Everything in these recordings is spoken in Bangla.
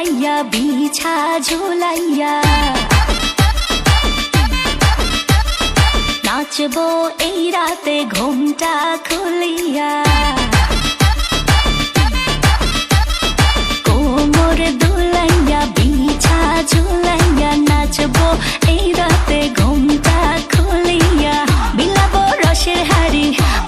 জড়াইয়া বিছা ঝুলাইয়া নাচবো এই রাতে ঘুমটা খুলিয়া কোমর দুলাইয়া বিছা ঝুলাইয়া নাচবো এই রাতে ঘুমটা খুলিয়া বিলাবো রসের হাড়ি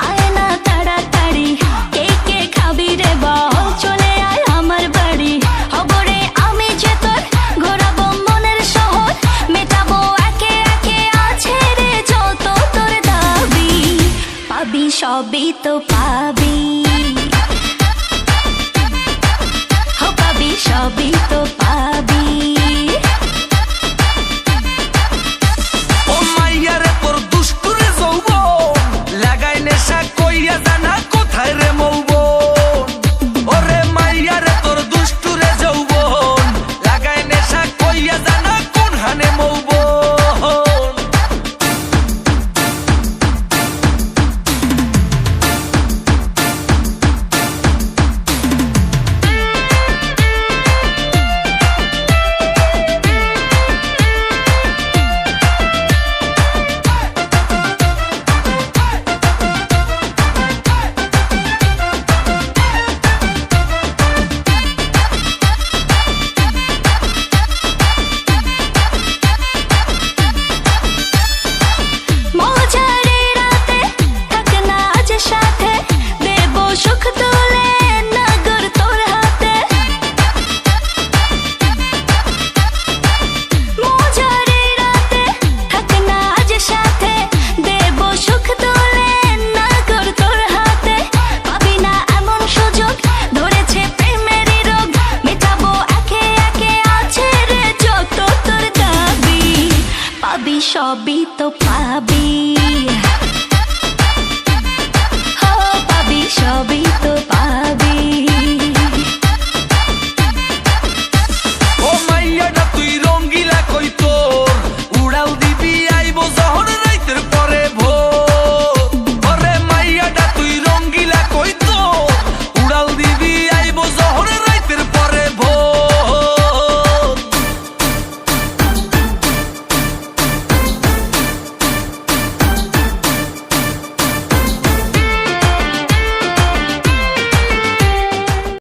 আয় না তাড়াতাড়ি কে কে খাবি রে বল চলে আয় আমার বাড়ি হবরে আমি যে তোর ঘোরাবো মনের শহর মেটাবো একে একে আছে রে যত তোর দাবি পাবি সবই তো পাবি পাবি সবই